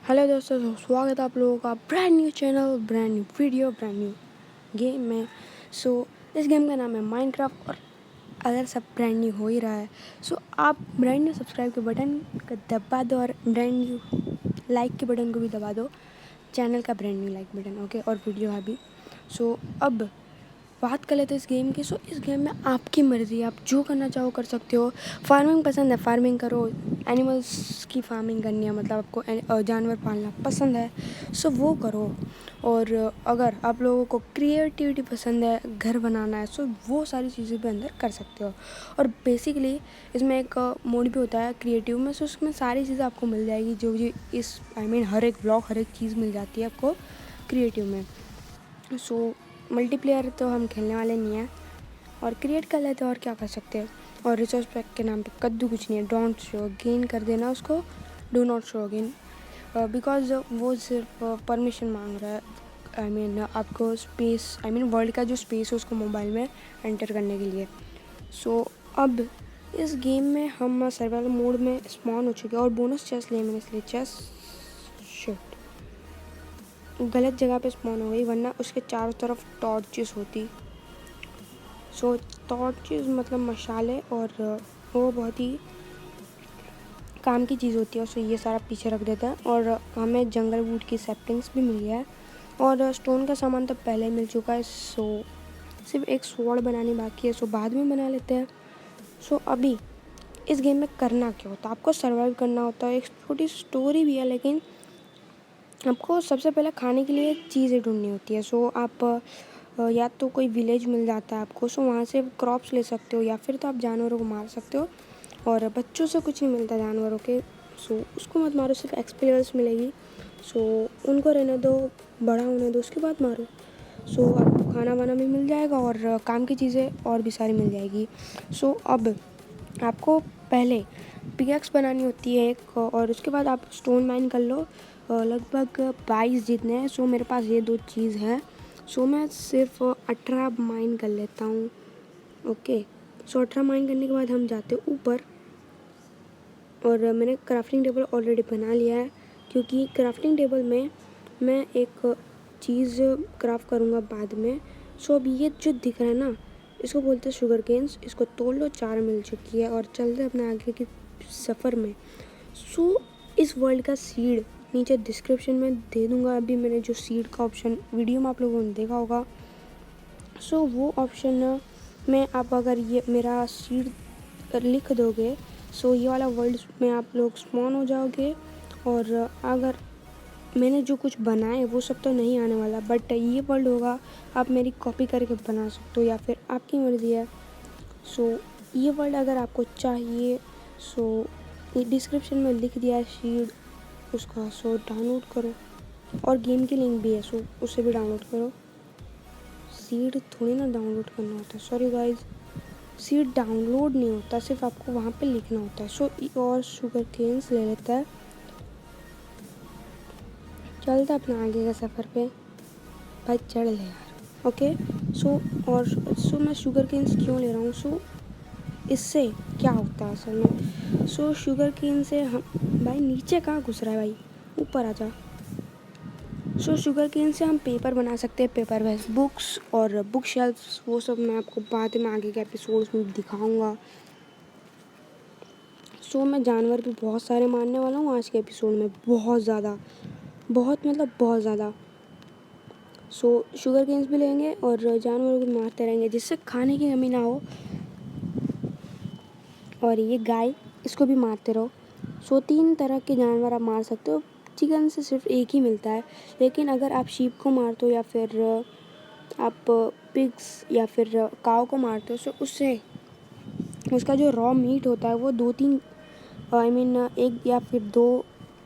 Hello दोस्तों, स्वागत है आप लोगों का brand new channel, brand new video, brand new game में। इस गेम का नाम है माइनक्राफ्ट। और अगर सब ब्रांड न्यू हो ही रहा है आप ब्रांड न्यू सब्सक्राइब के बटन को दबा दो और ब्रांड न्यू लाइक के बटन को भी दबा दो, चैनल का brand new like button, okay. और वीडियो है भी। अब बात कर लेते हैं इस गेम की। इस गेम में आपकी मर्ज़ी, आप जो करना चाहो कर सकते हो। फार्मिंग पसंद है, फार्मिंग करो। एनिमल्स की फार्मिंग करनी है, मतलब आपको जानवर पालना पसंद है, वो करो। और अगर आप लोगों को क्रिएटिविटी पसंद है, घर बनाना है, वो सारी चीज़ें भी अंदर कर सकते हो। और बेसिकली इसमें एक मोड भी होता है क्रिएटिव में, उसमें सारी चीज़ें आपको मिल जाएगी, जो भी इस हर एक ब्लॉक, हर एक चीज़ मिल जाती है आपको क्रिएटिव में। मल्टीप्लेयर तो हम खेलने वाले नहीं हैं, और क्रिएट कर लेते हैं और क्या कर सकते हैं। और रिसोर्स पैक के नाम पे कद्दू कुछ नहीं है। डोंट शो अगेन कर देना उसको, do not show again, because वो सिर्फ परमिशन मांग रहा है। आपको स्पेस, वर्ल्ड का जो स्पेस है उसको मोबाइल में एंटर करने के लिए। अब इस गेम में हम सर्वाइवल मोड में स्पॉन हो चुके हैं, और बोनस चेस्ट लिए मैंने, इसलिए चेस्ट गलत जगह पे स्पॉन हो गई, वरना उसके चारों तरफ टॉर्चेस होती। टॉर्चेस मतलब मशाले, और वो बहुत ही काम की चीज़ होती है। ये सारा पीछे रख देता है। और हमें जंगल वुड की सैपलिंग्स भी मिल गया है, और स्टोन का सामान तो पहले ही मिल चुका है। सिर्फ एक स्वॉर्ड बनानी बाकी है, बाद में बना लेते हैं। अभी इस गेम में करना क्या होता है, आपको सर्वाइव करना होता है। एक छोटी स्टोरी भी है, लेकिन आपको सबसे पहले खाने के लिए चीज़ें ढूंढनी होती है। आप या तो कोई विलेज मिल जाता है आपको, वहाँ से क्रॉप्स ले सकते हो, या फिर तो आप जानवरों को मार सकते हो। और बच्चों से कुछ नहीं मिलता जानवरों के, उसको मत मारो, सिर्फ एक्सपीरियंस मिलेगी। उनको रहने दो, बड़ा होने दो, उसके बाद मारो। आपको खाना वाना भी मिल जाएगा, और काम की चीज़ें और भी सारी मिल जाएगी। अब आपको पहले पिकैक्स बनानी होती है एक, और उसके बाद आप स्टोन माइन कर लो। लगभग 22 जितने हैं। मेरे पास ये 2 चीज़ है। मैं सिर्फ 18 माइन कर लेता हूँ, ओके। 18 माइन करने के बाद हम जाते हैं ऊपर, और मैंने क्राफ्टिंग टेबल ऑलरेडी बना लिया है, क्योंकि क्राफ्टिंग टेबल में मैं एक चीज़ क्राफ्ट करूँगा बाद में। अब ये जो दिख रहा है ना, इसको बोलते हैं शुगर केन्स। इसको तोड़ लो, 4 मिल चुकी है, और चलते अपने आगे की सफ़र में। इस वर्ल्ड का सीड नीचे डिस्क्रिप्शन में दे दूँगा। अभी मैंने जो सीड का ऑप्शन वीडियो में आप लोगों ने देखा होगा, वो ऑप्शन में आप अगर ये मेरा सीड लिख दोगे, ये वाला वर्ल्ड में आप लोग स्पॉन हो जाओगे। और अगर मैंने जो कुछ बनाए वो सब तो नहीं आने वाला, बट ये वर्ल्ड होगा, आप मेरी कॉपी करके बना सकते हो, या फिर आपकी मर्ज़ी है। ये वर्ल्ड अगर आपको चाहिए, ये डिस्क्रिप्शन में लिख दिया है सीड उसका, डाउनलोड करो। और गेम की लिंक भी है, उसे भी डाउनलोड करो। सीड थोड़ी ना डाउनलोड करना होता है, सॉरी गाइज, सीड डाउनलोड नहीं होता, सिर्फ आपको वहाँ पे लिखना होता है। और शुगर केन्स ले लेता है, चलता अपना आगे का सफ़र पे। भाई चढ़ ले यार, ओके। और मैं शुगर केन्स क्यों ले रहा हूँ, इससे क्या होता है असल में। शुगर केन से हम, भाई नीचे कहाँ घुस रहा है भाई, ऊपर आ जा। शुगर केन से हम पेपर बना सकते हैं, पेपर बेस बुक्स और बुक शेल्फ्स। वो सब मैं आपको बाद में आगे के एपिसोड्स में दिखाऊंगा। मैं जानवर भी बहुत सारे मारने वाला हूँ आज के एपिसोड में, बहुत ज़्यादा, मतलब बहुत ज़्यादा। शुगर केन्स भी लेंगे और जानवरों को मारते रहेंगे, जिससे खाने की कमी ना हो। और ये गाय, इसको भी मारते रहो। 3 तरह के जानवर आप मार सकते हो। चिकन से सिर्फ एक ही मिलता है, लेकिन अगर आप शीप को मारते हो, या फिर आप पिग्स या फिर काऊ को मारते हो, उससे उसका जो रॉ मीट होता है वो 2-3 एक या फिर 2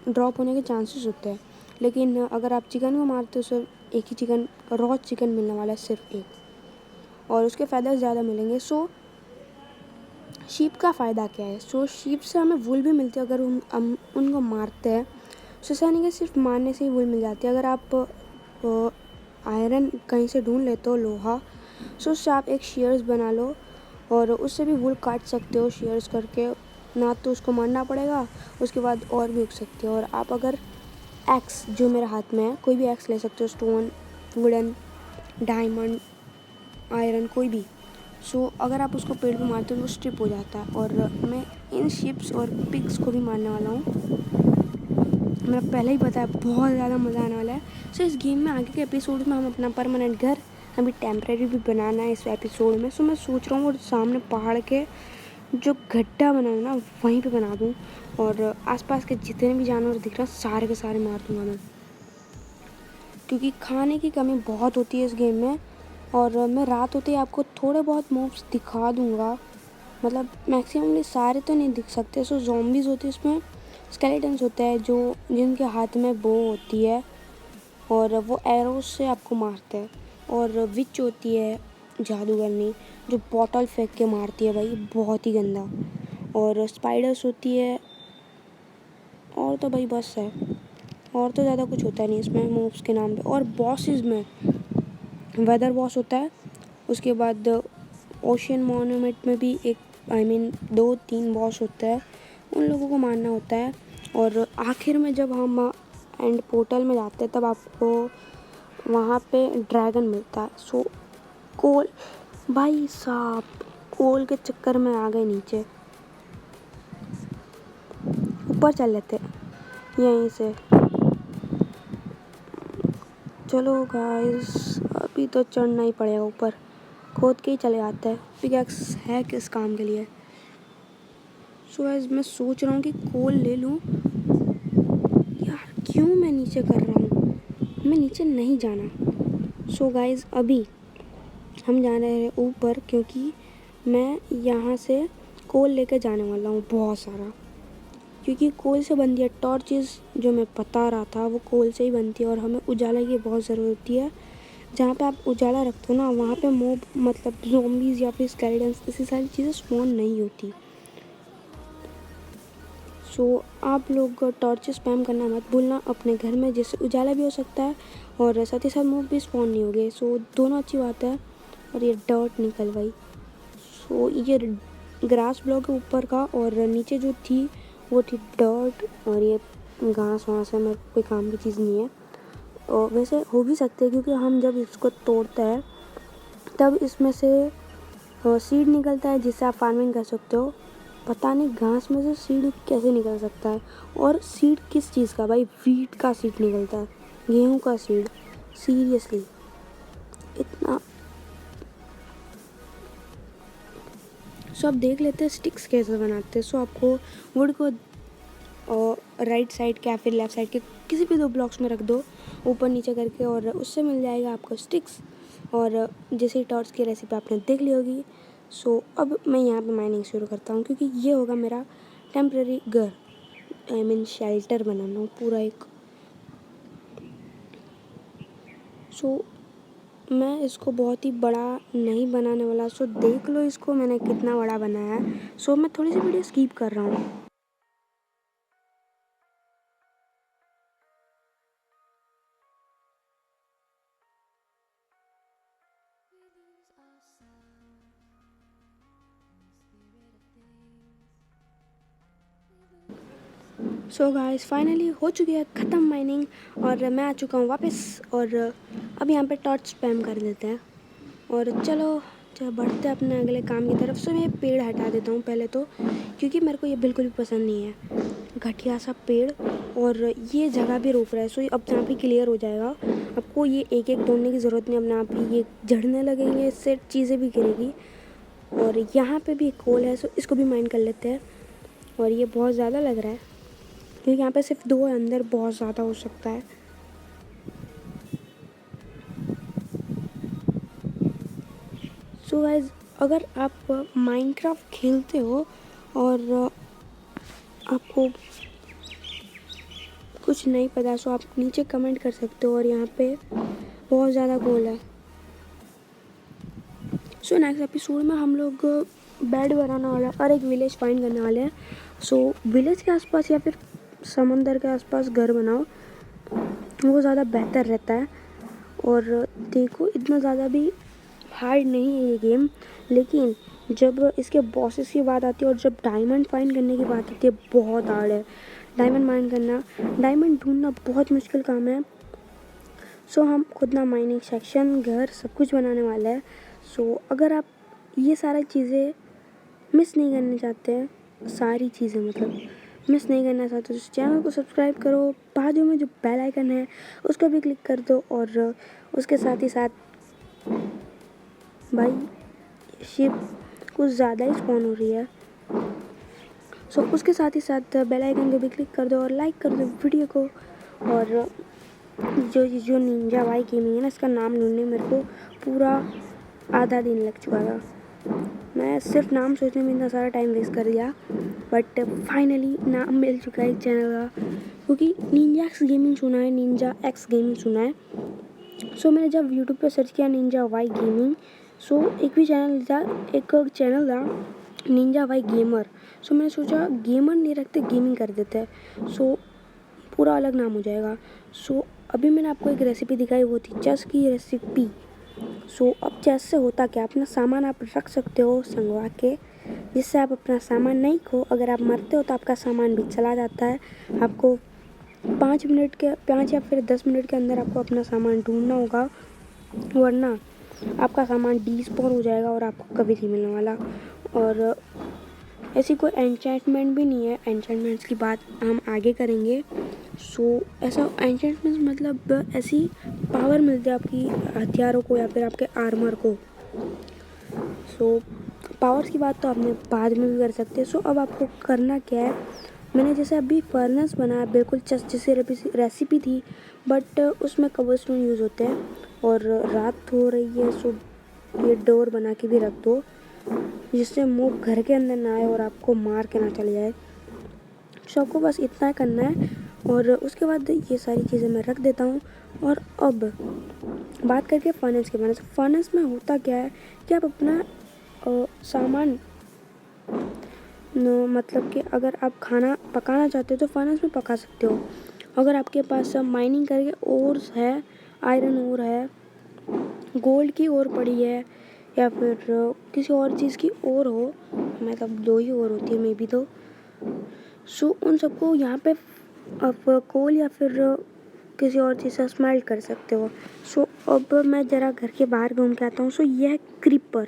ड्रॉप होने के चांसेस होते हैं। लेकिन अगर आप चिकन को मारते हो, सिर्फ एक ही चिकन, रॉ चिकन मिलने वाला है, सिर्फ एक, और उसके फ़ायदे ज़्यादा मिलेंगे। शीप का फ़ायदा क्या है, शीप से हमें वूल भी मिलती है अगर हम उनको मारते हैं। ऐसा नहीं कि सिर्फ मारने से ही वूल मिल जाती है। अगर आप आयरन कहीं से ढूंढ लेते हो, लोहा, उससे आप एक शेयर्स बना लो, और उससे भी वूल काट सकते हो शेयर्स करके। ना तो उसको मारना पड़ेगा, उसके बाद और भी उग सकती है। और आप अगर एक्स जो मेरे हाथ में है, कोई भी एक्स ले सकते हो, स्टोन, वुडन, डायमंड, आयरन, कोई भी। सो अगर आप उसको पेड़ पे मारते हो तो वो स्ट्रिप हो जाता है। और मैं इन शिप्स और पिग्स को भी मारने वाला हूँ। मेरा पहले ही पता है बहुत ज़्यादा मज़ा आने वाला है। सो इस गेम में आगे के एपिसोड में हम अपना परमानेंट घर अभी टेम्प्रेरी भी बनाना है इस एपिसोड में। सो मैं सोच रहा हूँ और सामने पहाड़ के जो गड्ढा बना है ना वहीं पे बना दूँ, और आसपास के जितने भी जानवर दिख रहे हैं सारे के सारे मार दूँगा मैं, क्योंकि खाने की कमी बहुत होती है इस गेम में। और मैं रात होते ही आपको थोड़े बहुत मूव्स दिखा दूँगा, मतलब मैक्सिममली सारे तो नहीं दिख सकते। सो ज़ॉम्बीज़ होते हैं इसमें, स्केलेटन्स होता है जो जिनके हाथ में बो होती है और वो एरोज से आपको मारते हैं। और विच होती है जादूगरनी जो बॉटल फेंक के मारती है भाई, बहुत ही गंदा। और स्पाइडर्स होती है, और तो भाई बस है, और तो ज़्यादा कुछ होता नहीं इसमें मूव्स के नाम पे। और बॉसेस में वेदर बॉस होता है, उसके बाद ओशियन मॉन्यूमेंट में भी एक दो तीन बॉस होता है, उन लोगों को मारना होता है। और आखिर में जब हम एंड पोर्टल में जाते हैं तब आपको वहाँ पे ड्रैगन मिलता है। सो कोल, भाई साहब कोल के चक्कर में आ गए नीचे, ऊपर चल लेते यहीं से। चलो गाइस अभी तो चढ़ना ही पड़ेगा ऊपर, खोद के ही चले जाते हैं, पिकैक्स है किस काम के लिए। सो गाइस मैं सोच रहा हूँ कि कोल ले लूँ। यार क्यों मैं नीचे कर रहा हूँ, मैं नीचे नहीं जाना। सो गाइस अभी हम जा रहे हैं ऊपर, क्योंकि मैं यहाँ से कोल लेकर जाने वाला हूँ बहुत सारा, क्योंकि कोल से बनती है टॉर्चेस। जो मैं बता रहा था वो कोल से ही बनती है, और हमें उजाला की बहुत ज़रूरत होती है। जहाँ पे आप उजाला रखते हो ना वहाँ पे मोब मतलब ज़ॉम्बीज़ या फिर स्केलेटन्स ऐसी सारी चीज़ें स्पॉन नहीं होती। सो आप लोग टॉर्चेस स्पैम करना मत भूलना अपने घर में, जिससे उजाला भी हो सकता है और साथ ही साथ मोब भी स्पॉन नहीं होंगे। सो दोनों अच्छी बात है। और ये डर्ट निकल गई। सो ये ग्रास ब्लॉक है ऊपर का, और नीचे जो थी वो थी डर्ट, और ये घास वास है, मेरे कोई काम की चीज़ नहीं है। और वैसे हो भी सकते हैं क्योंकि हम जब इसको तोड़ते हैं तब इसमें से सीड निकलता है जिससे आप फार्मिंग कर सकते हो। पता नहीं घास में से सीड कैसे निकल सकता है, और सीड किस चीज़ का भाई, वीट का सीड निकलता है, गेहूं का सीड, सीरियसली इतना। सो आप देख लेते हैं स्टिक्स कैसे बनाते हैं। सो आपको वुड को राइट साइड के या फिर लेफ़्ट साइड के किसी भी दो ब्लॉक्स में रख दो ऊपर नीचे करके, और उससे मिल जाएगा आपको स्टिक्स। और जैसे टॉर्च की रेसिपी आपने देख ली होगी। सो अब मैं यहाँ पे माइनिंग शुरू करता हूँ, क्योंकि ये होगा मेरा टेम्प्रेरी घर, शेल्टर बनाना हो पूरा एक। सो मैं इसको बहुत ही बड़ा नहीं बनाने वाला। सो देख लो इसको मैंने कितना बड़ा बनाया है। सो मैं थोड़ी सी वीडियो स्किप कर रहा हूँ। सो गाइस फाइनली हो चुकी है ख़त्म माइनिंग, और मैं आ चुका हूँ वापस। और अब यहाँ पे टॉर्च स्पैम कर देते हैं, और चलो बढ़ते हैं अपने अगले काम की तरफ। से मैं ये पेड़ हटा देता हूँ पहले तो, क्योंकि मेरे को ये बिल्कुल भी पसंद नहीं है, घटिया सा पेड़। और ये जगह भी रोक रहा है। सो ये अपने आप ही क्लियर हो जाएगा, आपको ये एक एक तोड़ने की ज़रूरत नहीं, अपने आप ही ये झड़ने लगेंगे, इससे चीज़ें भी गिरेगी। और यहाँ पे भी एक होल है, सो इसको भी माइन कर लेते हैं। और ये बहुत ज़्यादा लग रहा है क्योंकि यहाँ पे सिर्फ दो है, अंदर बहुत ज़्यादा हो सकता है। सो गाइस अगर आप माइनक्राफ्ट खेलते हो और आपको कुछ नहीं पता, सो आप नीचे कमेंट कर सकते हो। और यहाँ पे बहुत ज़्यादा गोल है। सो नेक्स्ट एपिसोड में हम लोग बेड बनाने वाला है और एक विलेज फाइंड करने वाले हैं। सो विलेज के आसपास या फिर समंदर के आसपास घर बनाओ, वो ज़्यादा बेहतर रहता है। और देखो इतना ज़्यादा भी हार्ड नहीं है ये गेम, लेकिन जब इसके बॉसेस की बात आती है और जब डायमंड फाइंड करने की बात आती है बहुत हार्ड है। डायमंड माइन करना, डायमंड ढूंढना बहुत मुश्किल काम है। सो हम खुद ना माइनिंग सेक्शन, घर सब कुछ बनाने वाला है। सो अगर आप ये सारी चीज़ें मिस नहीं करना चाहते हैं, सारी चीज़ें मतलब मिस नहीं करना चाहते, तो इस चैनल को सब्सक्राइब करो, बाजू में जो बेल आइकन है उसको भी क्लिक कर दो, और उसके साथ ही साथ भाई शिप कुछ ज़्यादा ही स्पॉन हो रही है। सो उसके साथ ही साथ बेल आइकन को भी क्लिक कर दो और लाइक कर दो वीडियो को। और जो निंजा वाई गेमिंग है ना, इसका नाम ढूंढने मेरे को पूरा आधा दिन लग चुका था। मैं सिर्फ नाम सोचने में इतना सारा टाइम वेस्ट कर दिया, बट फाइनली नाम मिल चुका है चैनल का, क्योंकि निंजा एक्स गेमिंग सुना है, निंजा एक्स गेमिंग सुना है। सो मैंने जब यूट्यूब पे सर्च किया निंजा वाई गेमिंग, सो एक चैनल था निंजा वाई गेमर। सो मैंने सोचा गेमर नहीं रखते, गेमिंग कर देते हैं, सो पूरा अलग नाम हो जाएगा। सो अभी मैंने आपको एक रेसिपी दिखाई, वो थी चेस की रेसिपी। सो अब चेस से होता क्या, अपना सामान आप रख सकते हो संगवा के, जिससे आप अपना सामान नहीं खो। अगर आप मरते हो तो आपका सामान भी चला जाता है। आपको 5 या फिर 10 मिनट के अंदर आपको अपना सामान ढूंढना होगा, वरना आपका सामान डिस्पॉन हो जाएगा और आपको कभी नहीं मिलने वाला। और ऐसी कोई एन्चेंटमेंट भी नहीं है, एन्चेंटमेंट्स की बात हम आगे करेंगे। सो ऐसा एन्चेंटमेंट्स मतलब ऐसी पावर मिलती है आपकी हथियारों को या फिर आपके आर्मर को। सो पावर्स की बात तो आपने बाद में भी कर सकते हैं। सो अब आपको करना क्या है, मैंने जैसे अभी फर्नेस बनाया, बिल्कुल चेस जैसी रेसिपी थी, बट उसमें कबलस्टोन यूज़ होते हैं और रात हो रही है। सो ये डोर बना के भी रख दो, जिससे मोब घर के अंदर ना आए और आपको मार के ना चले जाए। सो आपको बस इतना करना है, और उसके बाद ये सारी चीज़ें मैं रख देता हूँ। और अब बात करके फर्नेस के बारे में। फर्नेस में होता क्या है कि आप अपना सामान मतलब कि अगर आप खाना पकाना चाहते हो तो फर्नेस में पका सकते हो। अगर आपके पास माइनिंग करके ओर्स है, आयरन ओर है, गोल्ड की ओर पड़ी है, या फिर किसी और चीज़ की ओर हो, मतलब 2 ही ओर होती है मे बी तो। सो उन सबको यहाँ पे आप कोल या फिर किसी और चीज़ से स्मेल्ट कर सकते हो। सो अब मैं ज़रा घर के बाहर घूम के आता हूँ। सो यह है क्रीपर,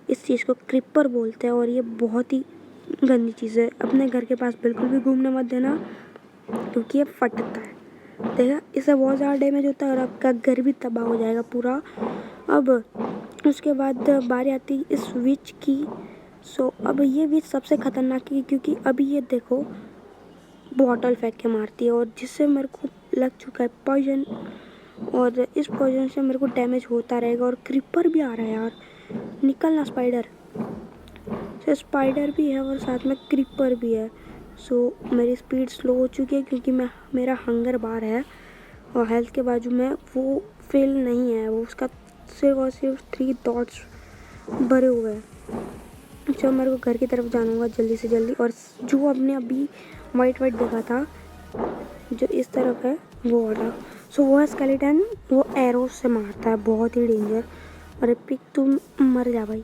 इस चीज़ को क्रीपर बोलते हैं, और ये बहुत ही गंदी चीज़ है। अपने घर के पास बिल्कुल भी घूमने मत देना, क्योंकि ये फटता है। देखा, इससे बहुत ज़्यादा डैमेज होता है और आपका घर भी तबाह हो जाएगा पूरा। अब उसके बाद बारी आती है इस विच की। सो अब ये विच सबसे ख़तरनाक है, क्योंकि अभी ये देखो बॉटल फेंक के मारती है, और जिससे मेरे को लग चुका है पॉइजन, और इस पॉइजन से मेरे को डैमेज होता रहेगा। और क्रीपर भी आ रहा है यार, निकलना स्पाइडर। तो स्पाइडर भी है और साथ में क्रीपर भी है। सो मेरी स्पीड स्लो हो चुकी है, क्योंकि मेरा हंगर बार है, और हेल्थ के बाजू में वो फेल नहीं है, वो उसका सिर्फ और सिर्फ 3 डॉट्स भरे हुए हैं। जब मेरे को घर की तरफ जाना होगा जल्दी से जल्दी। और जो आपने अभी वाइट देखा था, जो इस तरफ है वो वाला, सो वो है स्केलेटन, वो एरो से मारता है, बहुत ही डेंजर। और पिक तुम मर जा भाई।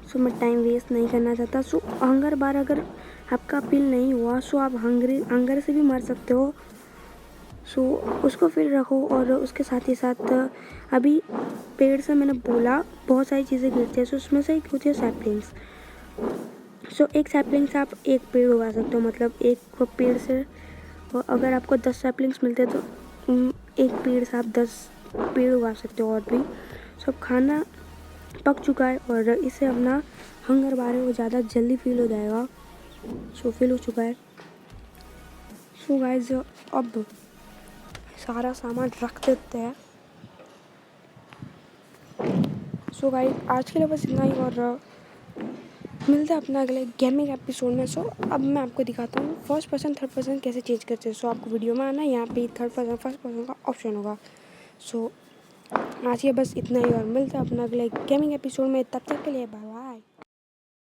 सो मैं टाइम वेस्ट नहीं करना चाहता। सो हंगर बार अगर आपका फील नहीं हुआ, सो आप हंगर से भी मर सकते हो। सो उसको फिर रखो, और उसके साथ ही साथ अभी पेड़ से मैंने बोला बहुत सारी चीज़ें गिरती है। सो उसमें से एक होती है सैपलिंग्स। सो एक सैपलिंग से आप एक पेड़ उगा सकते हो, मतलब एक पेड़ से अगर आपको 10 सैपलिंग्स मिलते हैं तो एक पेड़ से आप 10 पेड़ उगा सकते हो और भी। सो खाना पक चुका है, और इससे अपना हंगर बार है वो ज़्यादा जल्दी फील हो जाएगा। सो फील हो चुका है। सो गाइस अब सारा सामान रख देते हैं। सो गाइस आज के लिए बस इतना ही, और मिलते हैं अपना अगले गेमिंग एपिसोड में। सो अब मैं आपको दिखाता हूँ फर्स्ट पर्सन थर्ड पर्सन कैसे चेंज करते हैं। सो आपको वीडियो में आना, यहाँ पे थर्ड पर्सन फर्स्ट पर्सन का ऑप्शन होगा। सो आज ये बस इतना ही, और मिलते हैं अपना अगले गेमिंग एपिसोड में। तब तक के लिए बाय बाय।